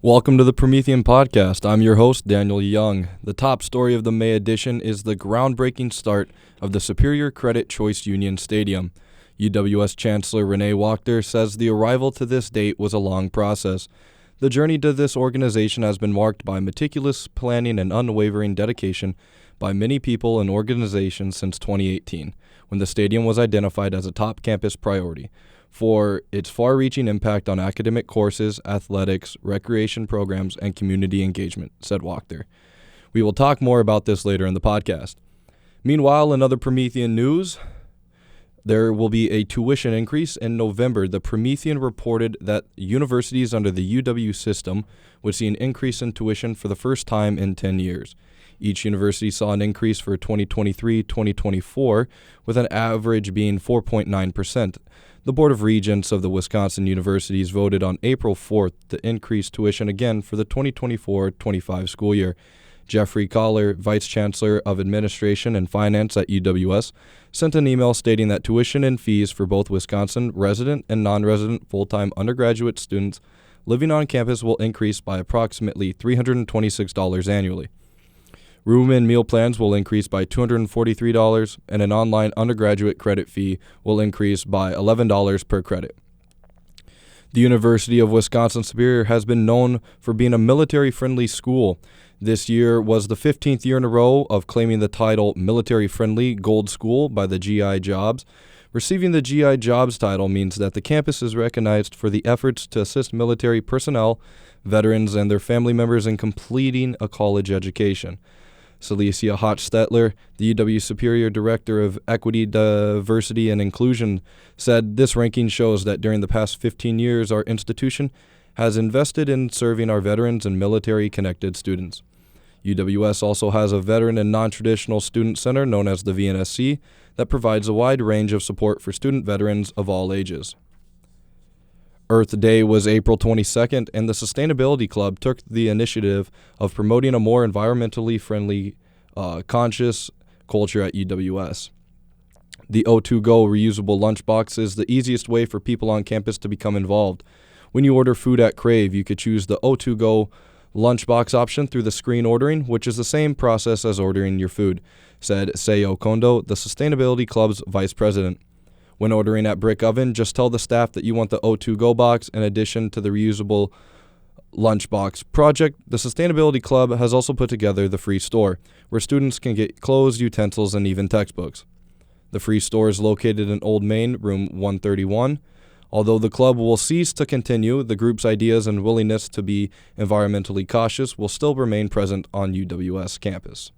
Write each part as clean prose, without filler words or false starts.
Welcome to the Promethean Podcast. I'm your host, Daniel Young. The top story of the May edition is the groundbreaking start of the Superior Credit Choice Union Stadium. UWS Chancellor Renee Wachter says the arrival to this date was a long process. The journey to this organization has been marked by meticulous planning and unwavering dedication by many people and organizations since 2018, when the stadium was identified as a top campus priority for its far-reaching impact on academic courses, athletics, recreation programs, and community engagement, said Wachter. We will talk more about this later in the podcast. Meanwhile, in other Promethean news, there will be a tuition increase in November. The Promethean reported that universities under the UW system would see an increase in tuition for the first time in 10 years. Each university saw an increase for 2023-2024, with an average being 4.9%. The Board of Regents of the Wisconsin universities voted on April 4th to increase tuition again for the 2024-25 school year. Jeffrey Collar, Vice Chancellor of Administration and Finance at UWS, sent an email stating that tuition and fees for both Wisconsin resident and non-resident full-time undergraduate students living on campus will increase by approximately $326 annually. Room and meal plans will increase by $243, and an online undergraduate credit fee will increase by $11 per credit. The University of Wisconsin-Superior has been known for being a military-friendly school. This year was the 15th year in a row of claiming the title Military-Friendly Gold School by the GI Jobs. Receiving the GI Jobs title means that the campus is recognized for the efforts to assist military personnel, veterans, and their family members in completing a college education. Celicia Hochstetler, the UW Superior Director of Equity, Diversity, and Inclusion, said this ranking shows that during the past 15 years, our institution has invested in serving our veterans and military-connected students. UWS also has a veteran and non-traditional student center known as the VNSC that provides a wide range of support for student veterans of all ages. Earth Day was April 22nd, and the Sustainability Club took the initiative of promoting a more environmentally friendly, conscious culture at UWS. The O2Go reusable lunchbox is the easiest way for people on campus to become involved. When you order food at Crave, you could choose the O2Go lunchbox option through the screen ordering, which is the same process as ordering your food, said Seyo Kondo, the Sustainability Club's vice president. When ordering at Brick Oven, just tell the staff that you want the O2Go box in addition to the reusable lunchbox project. The Sustainability Club has also put together the free store, where students can get clothes, utensils, and even textbooks. The free store is located in Old Main, room 131. Although the club will cease to continue, the group's ideas and willingness to be environmentally cautious will still remain present on UWS campus.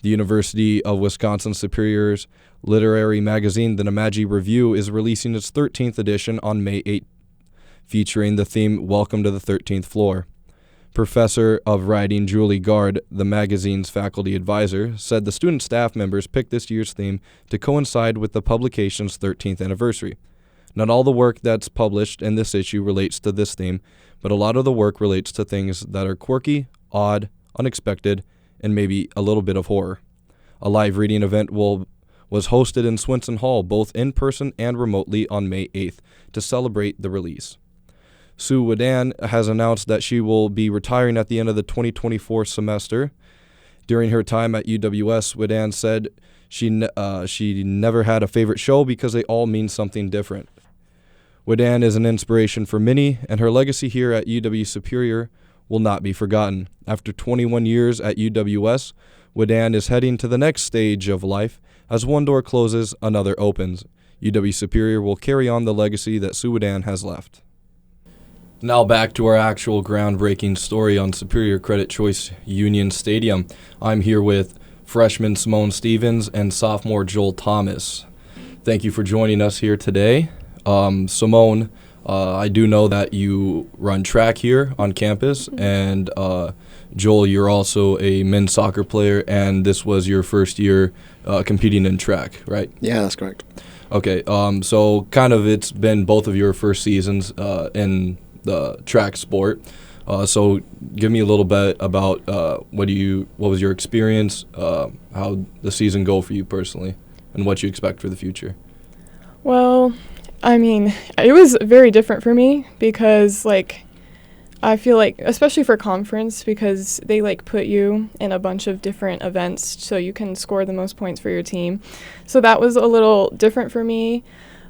The University of Wisconsin-Superior's literary magazine, the Namaji Review, is releasing its 13th edition on May 8th, featuring the theme Welcome to the 13th Floor. Professor of Writing Julie Gard, the magazine's faculty advisor, said the student staff members picked this year's theme to coincide with the publication's 13th anniversary. Not all the work that's published in this issue relates to this theme, but a lot of the work relates to things that are quirky, odd, unexpected, and maybe a little bit of horror. A live reading event was hosted in Swenson Hall, both in person and remotely, on May 8th to celebrate the release. Sue Wadan has announced that she will be retiring at the end of the 2024 semester. During her time at UWS, Wadan said she never had a favorite show because they all mean something different. Wadan is an inspiration for many, and her legacy here at UW Superior will not be forgotten. After 21 years at UWS, Wadan is heading to the next stage of life. As one door closes, another opens. UW Superior will carry on the legacy that Sue Wadan has left. Now back to our actual groundbreaking story on Superior Credit Choice Union Stadium. I'm here with freshman Simone Stevens and sophomore Joel Thomas. Thank you for joining us here today. Simone, I do know that you run track here on campus, and Joel, you're also a men's soccer player, and this was your first year competing in track, right? Yeah, that's correct. Okay, so kind of it's been both of your first seasons in the track sport. So give me a little bit about what was your experience, how the season go for you personally, and what you expect for the future. Well, I mean, it was very different for me because, I feel like, especially for conference, because they like put you in a bunch of different events so you can score the most points for your team. So that was a little different for me.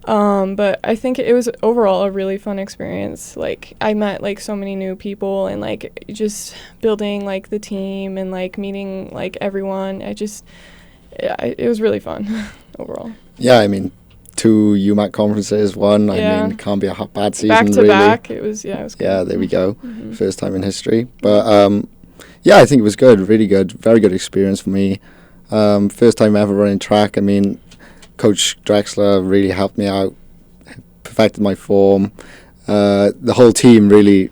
But I think it was overall a really fun experience. Like, I met like so many new people, and like just building like the team and like meeting like everyone. It was really fun overall. Yeah, I mean, 2 UMAC conferences, one. I mean, it can't be a bad season, back to really. back. It was good. Yeah, there we go. First time in history. But yeah, I think it was good, really good, very good experience for me. First time ever running track. I mean, Coach Drexler really helped me out, perfected my form. The whole team really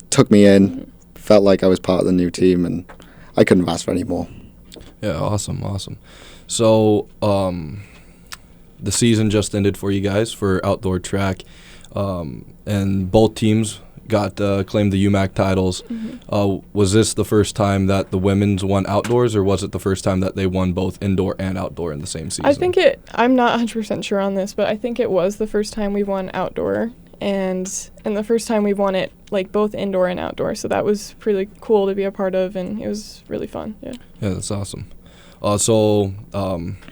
took me in, felt like I was part of the new team, and I couldn't have asked for any more. Yeah, awesome. So, the season just ended for you guys for outdoor track, and both teams claimed the UMAC titles. Was this the first time that the women's won outdoors, or was it the first time that they won both indoor and outdoor in the same season? I'm not 100% sure on this, but I think it was the first time we won outdoor, and the first time we've won it like both indoor and outdoor. So that was pretty cool to be a part of, and it was really fun. Yeah, that's awesome. So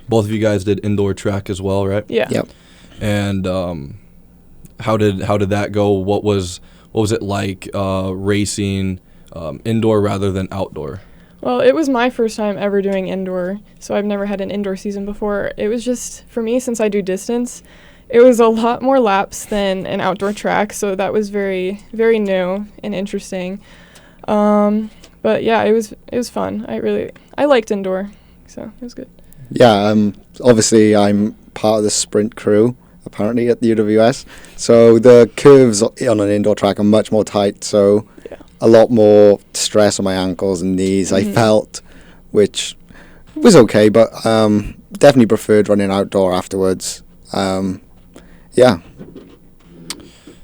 both of you guys did indoor track as well, right? Yeah. Yep. And how did that go? What was it like racing indoor rather than outdoor? Well, it was my first time ever doing indoor, so I've never had an indoor season before. It was just, for me, since I do distance, it was a lot more laps than an outdoor track, so that was very, very new and interesting. But yeah, it was fun. I liked indoor, so it was good. Yeah, obviously I'm part of the sprint crew, apparently, at the UWS. So the curves on an indoor track are much more tight, so a lot more stress on my ankles and knees, I felt, which was okay, but definitely preferred running outdoor afterwards. Yeah.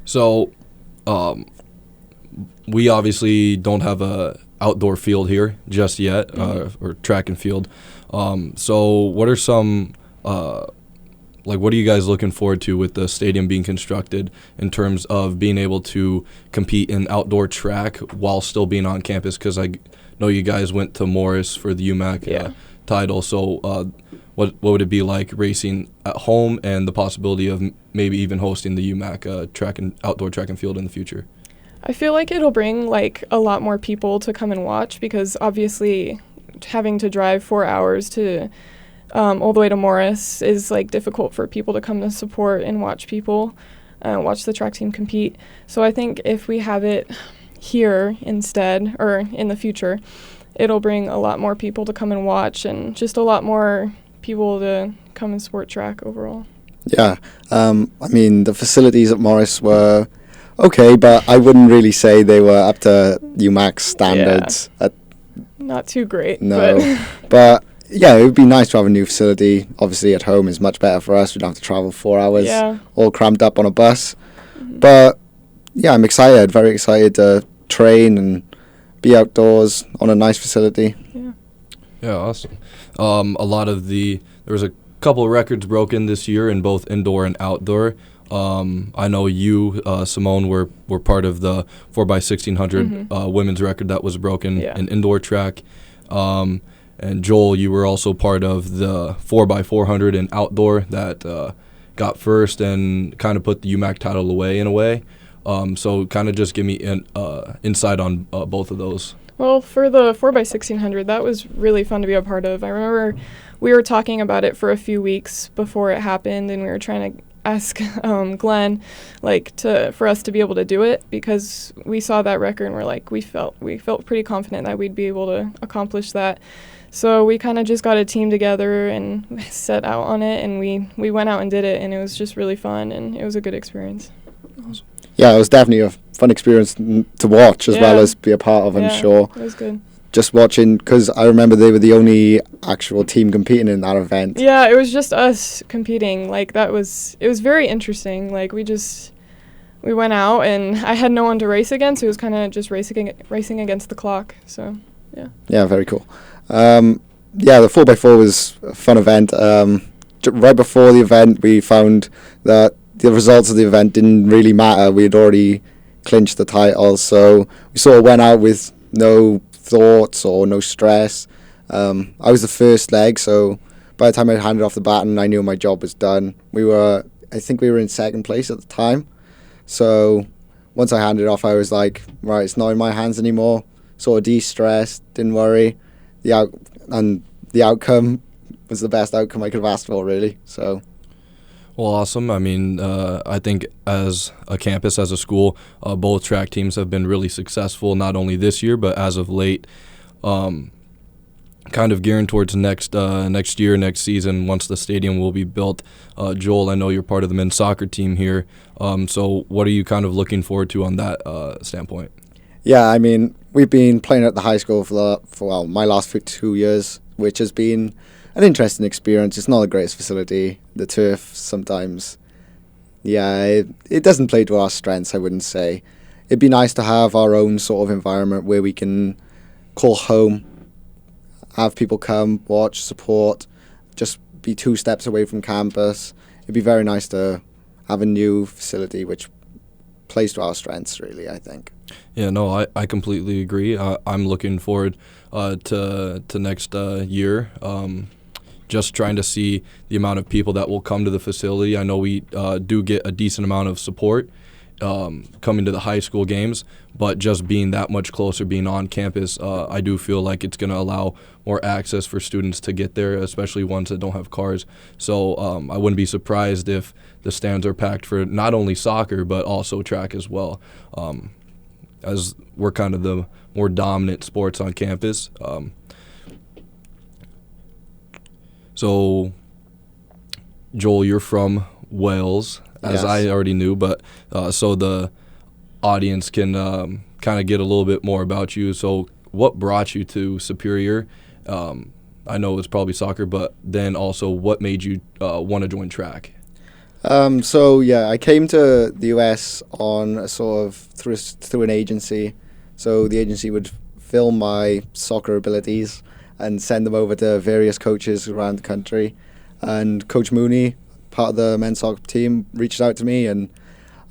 So we obviously don't have a outdoor field here just yet, or track and field. So what are some what are you guys looking forward to with the stadium being constructed in terms of being able to compete in outdoor track while still being on campus? Because I know you guys went to Morris for the UMAC title. So what would it be like racing at home and the possibility of maybe even hosting the UMAC outdoor track and field in the future? I feel like it'll bring like a lot more people to come and watch, because obviously having to drive 4 hours to all the way to Morris is like difficult for people to come to support and watch watch the track team compete. So I think if we have it here instead, or in the future, it'll bring a lot more people to come and watch, and just a lot more people to come and support track overall. Yeah, I mean, the facilities at Morris were okay, but I wouldn't really say they were up to UMAC standards. Not too great. No, but yeah, it would be nice to have a new facility. Obviously, at home is much better for us. We don't have to travel 4 hours, all crammed up on a bus. But yeah, I'm excited, very excited to train and be outdoors on a nice facility. Yeah, awesome. There was a couple of records broken this year in both indoor and outdoor. I know you, Simone, were part of the 4x1600 women's record that was broken in indoor track. And Joel, you were also part of the 4x400 in outdoor that got first and kind of put the UMAC title away in a way. So kind of just give me an insight on both of those. Well, for the 4x1600, that was really fun to be a part of. I remember we were talking about it for a few weeks before it happened, and we were trying to ask Glenn for us to be able to do it, because we saw that record and we're like, we felt pretty confident that we'd be able to accomplish that. So we kind of just got a team together and set out on it, and we went out and did it, and it was just really fun, and it was a good experience. Awesome. Yeah, it was definitely a fun experience to watch as well as be a part of, I'm sure. It was good. Just watching, because I remember they were the only actual team competing in that event. Yeah, it was just us competing. It was very interesting. Like, we went out, and I had no one to race against. It was kind of just racing against the clock. So, yeah. Yeah, very cool. The 4x4 was a fun event. Right before the event, we found that the results of the event didn't really matter. We had already clinch the title. So we sort of went out with no thoughts or no stress. I was the first leg, so by the time I handed off the baton, I knew my job was done. I think we were in second place at the time. So once I handed it off, I was like, right, it's not in my hands anymore. Sort of de-stressed, didn't worry. The outcome was the best outcome I could have asked for, really. So, well, awesome. I mean, I think as a campus, as a school, both track teams have been really successful, not only this year, but as of late. Kind of gearing towards next year, next season, once the stadium will be built. Joel, I know you're part of the men's soccer team here. So what are you kind of looking forward to on that standpoint? Yeah, I mean, we've been playing at the high school for my last 2 years, which has been an interesting experience. It's not the greatest facility. The turf sometimes, it doesn't play to our strengths, I wouldn't say. It'd be nice to have our own sort of environment where we can call home, have people come, watch, support, just be 2 steps away from campus. It'd be very nice to have a new facility which plays to our strengths, really, I think. Yeah, no, I completely agree. I'm looking forward to next year. Just trying to see the amount of people that will come to the facility. I know we do get a decent amount of support coming to the high school games, but just being that much closer, being on campus, I do feel like it's going to allow more access for students to get there, especially ones that don't have cars. So I wouldn't be surprised if the stands are packed for not only soccer, but also track as well, as we're kind of the more dominant sports on campus. So, Joel, you're from Wales, as Yes. I already knew, but so the audience can kind of get a little bit more about you. So what brought you to Superior? I know it's probably soccer, but then also what made you want to join track? I came to the US on a sort of through an agency. So the agency would film my soccer abilities and send them over to various coaches around the country. And Coach Mooney, part of the men's soccer team, reached out to me, and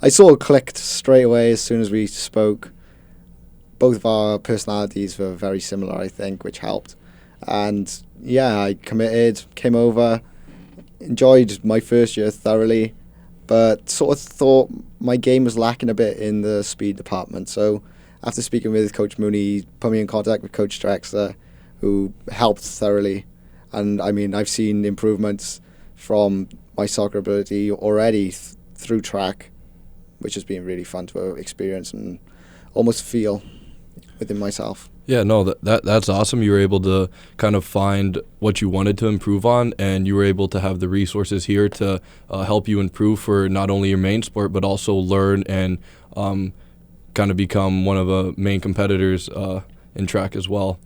I sort of clicked straight away as soon as we spoke. Both of our personalities were very similar, I think, which helped. And I committed, came over, enjoyed my first year thoroughly, but sort of thought my game was lacking a bit in the speed department. So after speaking with Coach Mooney, he put me in contact with Coach Drexler, who helped thoroughly. And I mean, I've seen improvements from my soccer ability already through track, which has been really fun to experience and almost feel within myself. Yeah, no, that's awesome. You were able to kind of find what you wanted to improve on, and you were able to have the resources here to help you improve for not only your main sport, but also learn and kind of become one of the main competitors in track as well.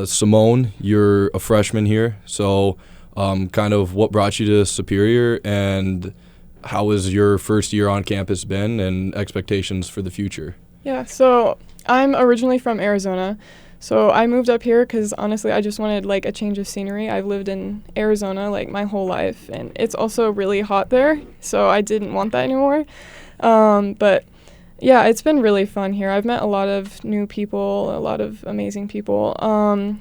Simone, you're a freshman here, so kind of what brought you to Superior, and how has your first year on campus been, and expectations for the future? Yeah, so I'm originally from Arizona, so I moved up here because honestly I just wanted like a change of scenery. I've lived in Arizona like my whole life, and it's also really hot there, so I didn't want that anymore. But yeah, it's been really fun here. I've met a lot of new people, a lot of amazing people.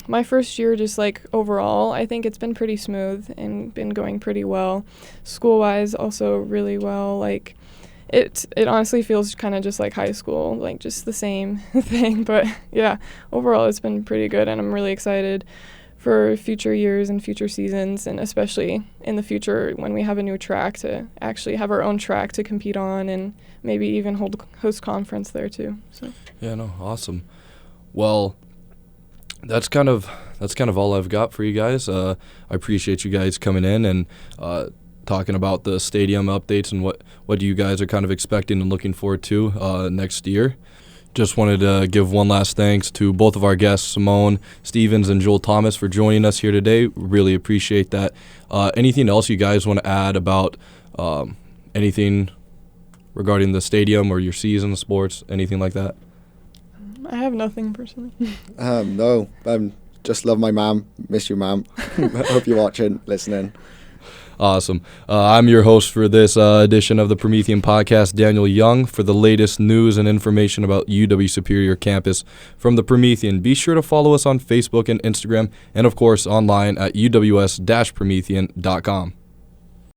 My first year, just like overall, I think it's been pretty smooth and been going pretty well. School-wise, also really well. Like, it honestly feels kind of just like high school, like just the same thing. But yeah, overall, it's been pretty good, and I'm really excited for future years and future seasons, and especially in the future when we have a new track to actually have our own track to compete on, and maybe even host conference there too. So yeah, no, awesome. Well, that's kind of all I've got for you guys. I appreciate you guys coming in and talking about the stadium updates and what you guys are kind of expecting and looking forward to next year. Just wanted to give one last thanks to both of our guests, Simone Stevens and Joel Thomas, for joining us here today. Really appreciate that. Anything else you guys want to add about anything regarding the stadium or your season, sports, anything like that? I have nothing personally. No, just love my mom. Miss you, mom. Hope you're watching, listening. Awesome. I'm your host for this edition of the Promethean Podcast, Daniel Young. For the latest news and information about UW Superior Campus from the Promethean, be sure to follow us on Facebook and Instagram, and of course online at uws-promethean.com.